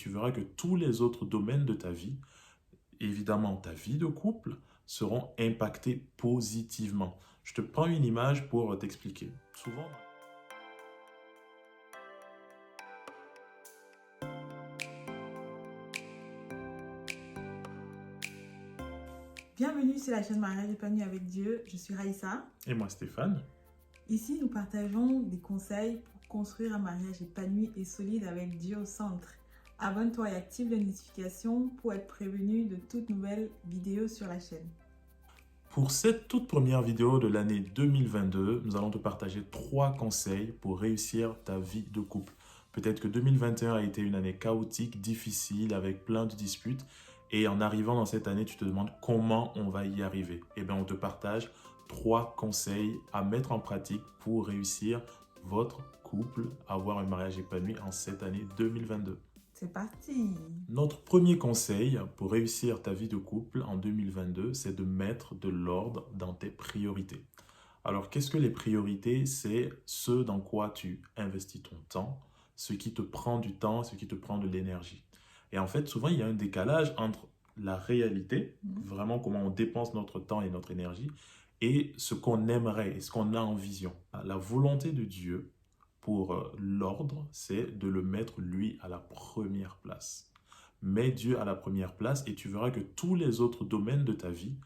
tu verras que tous les autres domaines de ta vie, évidemment ta vie de couple, seront impactés positivement. Je te prends une image pour t'expliquer. Souvent, Bienvenue sur la chaîne Mariage épanoui avec Dieu, je suis Raïssa. et moi Stéphane, Ici, nous partageons des conseils pour construire un mariage épanoui et solide avec Dieu au centre. Abonne-toi et active les notifications pour être prévenu de toutes nouvelles vidéos sur la chaîne. pour cette toute première vidéo de l'année 2022, nous allons te partager 3 conseils pour réussir ta vie de couple. Peut-être que 2021 a été une année chaotique, difficile, avec plein de disputes. Et en arrivant dans cette année, tu te demandes comment on va y arriver. Eh bien, on te partage 3 conseils à mettre en pratique pour réussir votre couple, avoir un mariage épanoui en cette année 2022. C'est parti! Notre premier conseil pour réussir ta vie de couple en 2022, c'est de mettre de l'ordre dans tes priorités. Alors, qu'est-ce que les priorités? C'est ce dans quoi tu investis ton temps, ce qui te prend du temps, ce qui te prend de l'énergie. Et en fait, souvent, il y a un décalage entre la réalité, vraiment comment on dépense notre temps et notre énergie, et ce qu'on aimerait et ce qu'on a en vision. La volonté de Dieu pour l'ordre, c'est de le mettre lui à la première place. Mets Dieu à la première place et tu verras que tous les autres domaines de ta vie,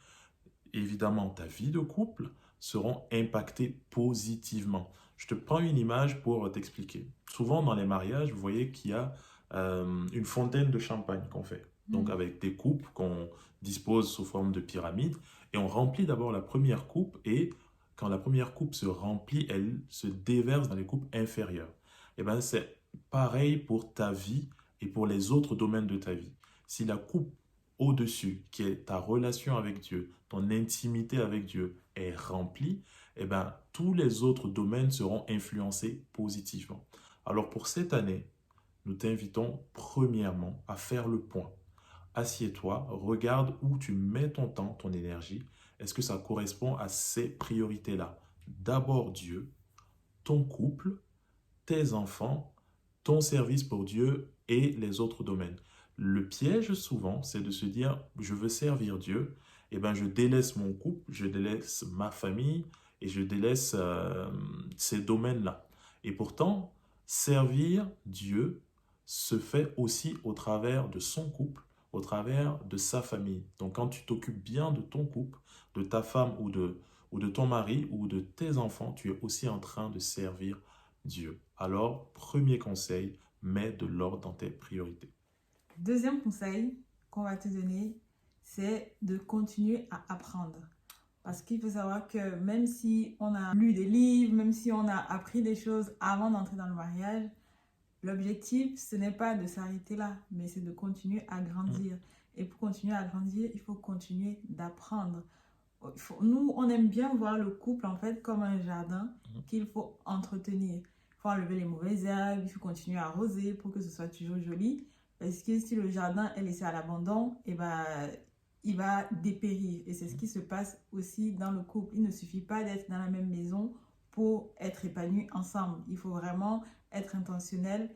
évidemment ta vie de couple, seront impactés positivement. Je te prends une image pour t'expliquer. Souvent dans les mariages, vous voyez qu'il y a une fontaine de champagne qu'on fait. Donc avec des coupes qu'on dispose sous forme de pyramide et on remplit d'abord la première coupe et quand la première coupe se remplit, elle se déverse dans les coupes inférieures. Et bien c'est pareil pour ta vie et pour les autres domaines de ta vie. Si la coupe au-dessus, qui est ta relation avec Dieu, ton intimité avec Dieu, est remplie, eh bien, tous les autres domaines seront influencés positivement. Alors pour cette année, nous t'invitons premièrement à faire le point. Assieds-toi, regarde où tu mets ton temps, ton énergie. Est-ce que ça correspond à ces priorités-là? D'abord Dieu, ton couple, tes enfants, ton service pour Dieu et les autres domaines. Le piège souvent, c'est de se dire, je veux servir Dieu, et ben je délaisse mon couple, je délaisse ma famille et je délaisse ces domaines-là. Et pourtant, servir Dieu se fait aussi au travers de son couple, au travers de sa famille. Donc quand tu t'occupes bien de ton couple, de ta femme ou de ton mari ou de tes enfants, tu es aussi en train de servir Dieu. Alors, premier conseil, mets de l'ordre dans tes priorités. Deuxième conseil qu'on va te donner, c'est de continuer à apprendre. Parce qu'il faut savoir que même si on a lu des livres, même si on a appris des choses avant d'entrer dans le mariage, l'objectif, ce n'est pas de s'arrêter là, mais c'est de continuer à grandir. Et pour continuer à grandir, il faut continuer d'apprendre. Nous, on aime bien voir le couple en fait comme un jardin qu'il faut entretenir. Il faut enlever les mauvaises herbes, il faut continuer à arroser pour que ce soit toujours joli. Parce que si le jardin est laissé à l'abandon, eh ben, il va dépérir. Et c'est ce qui se passe aussi dans le couple. Il ne suffit pas d'être dans la même maison pour être épanoui ensemble. Il faut vraiment être intentionnel,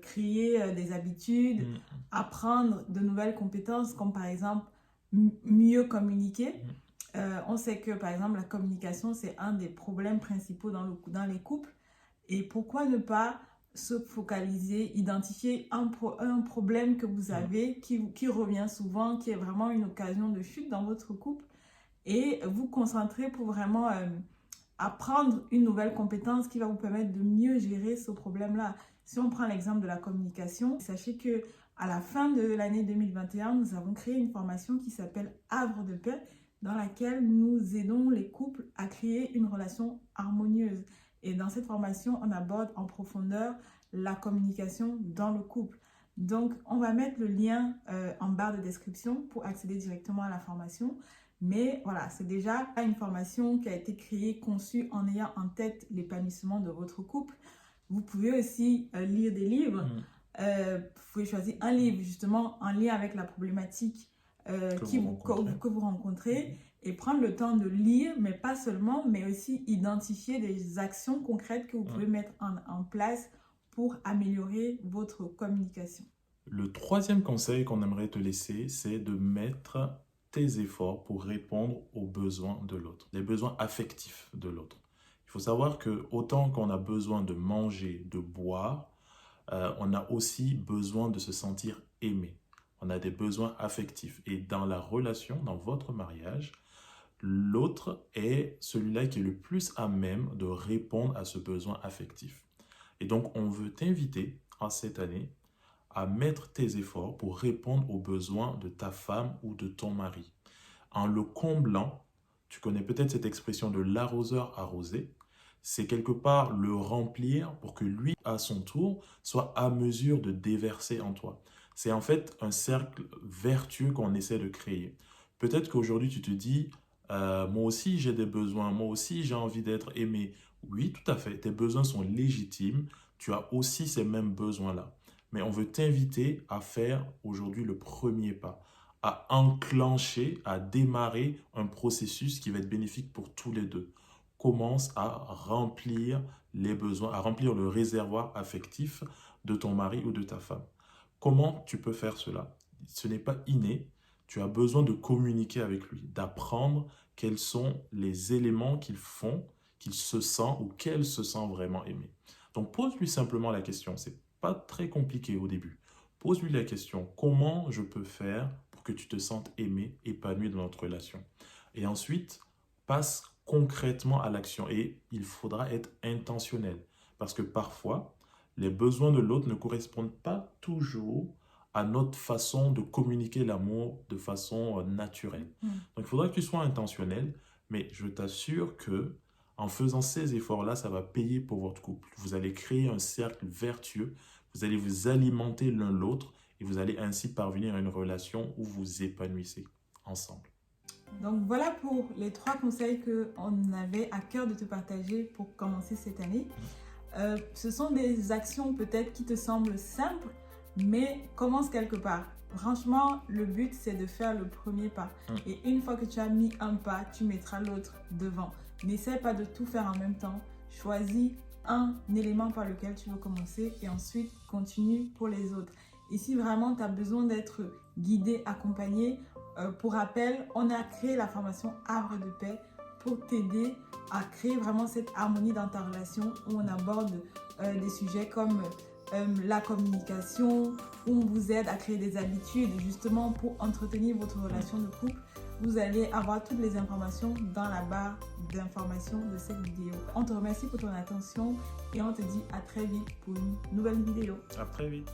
créer des habitudes, apprendre de nouvelles compétences, comme par exemple mieux communiquer. On sait que par exemple la communication, c'est un des problèmes principaux dans les couples. Et pourquoi ne pas se focaliser, identifier un problème que vous avez qui revient souvent, qui est vraiment une occasion de chute dans votre couple et vous concentrer pour vraiment apprendre une nouvelle compétence qui va vous permettre de mieux gérer ce problème-là. Si on prend l'exemple de la communication, sachez que à la fin de l'année 2021, nous avons créé une formation qui s'appelle Havre de paix, dans laquelle nous aidons les couples à créer une relation harmonieuse. Et dans cette formation, on aborde en profondeur la communication dans le couple. Donc, on va mettre le lien en barre de description pour accéder directement à la formation. Mais voilà, c'est déjà une formation qui a été créée, conçue en ayant en tête l'épanouissement de votre couple. Vous pouvez aussi lire des livres. Vous pouvez choisir un livre justement en lien avec la problématique que vous rencontrez et prendre le temps de lire, mais pas seulement, mais aussi identifier des actions concrètes que vous pouvez mettre en place pour améliorer votre communication. Le troisième conseil qu'on aimerait te laisser, c'est de mettre tes efforts pour répondre aux besoins de l'autre, les besoins affectifs de l'autre. Il faut savoir que autant qu'on a besoin de manger, de boire, on a aussi besoin de se sentir aimé. On a des besoins affectifs. Et dans la relation, dans votre mariage, l'autre est celui-là qui est le plus à même de répondre à ce besoin affectif. Et donc, on veut t'inviter en cette année à mettre tes efforts pour répondre aux besoins de ta femme ou de ton mari. En le comblant, tu connais peut-être cette expression de l'arroseur arrosé, c'est quelque part le remplir pour que lui, à son tour, soit à mesure de déverser en toi. C'est en fait un cercle vertueux qu'on essaie de créer. Peut-être qu'aujourd'hui, tu te dis, moi aussi j'ai des besoins, moi aussi j'ai envie d'être aimé. Oui, tout à fait, tes besoins sont légitimes, tu as aussi ces mêmes besoins-là. Mais on veut t'inviter à faire aujourd'hui le premier pas, à enclencher, à démarrer un processus qui va être bénéfique pour tous les deux. Commence à remplir les besoins, à remplir le réservoir affectif de ton mari ou de ta femme. Comment tu peux faire cela? Ce n'est pas inné. Tu as besoin de communiquer avec lui, d'apprendre quels sont les éléments qu'il font, qu'il se sent ou qu'elle se sent vraiment aimée. Donc pose-lui simplement la question. C'est pas très compliqué au début. Pose-lui la question, comment je peux faire pour que tu te sentes aimé, épanoui dans notre relation? Et ensuite, passe concrètement à l'action. Et il faudra être intentionnel. Parce que parfois, les besoins de l'autre ne correspondent pas toujours à notre façon de communiquer l'amour de façon naturelle. Donc, il faudra que tu sois intentionnel, mais je t'assure que en faisant ces efforts-là, ça va payer pour votre couple. Vous allez créer un cercle vertueux, vous allez vous alimenter l'un l'autre et vous allez ainsi parvenir à une relation où vous épanouissez ensemble. Donc voilà pour les 3 conseils qu'on avait à cœur de te partager pour commencer cette année. Ce sont des actions peut-être qui te semblent simples, mais commence quelque part. Franchement, le but, c'est de faire le premier pas. Et une fois que tu as mis un pas, tu mettras l'autre devant. N'essaie pas de tout faire en même temps. Choisis un élément par lequel tu veux commencer et ensuite continue pour les autres. Et si vraiment tu as besoin d'être guidé, accompagné, pour rappel, on a créé la formation Havre de paix pour t'aider à créer vraiment cette harmonie dans ta relation où on aborde des sujets comme la communication, où on vous aide à créer des habitudes justement pour entretenir votre relation de couple. Vous allez avoir toutes les informations dans la barre d'informations de cette vidéo. On te remercie pour ton attention et on te dit à très vite pour une nouvelle vidéo. À très vite.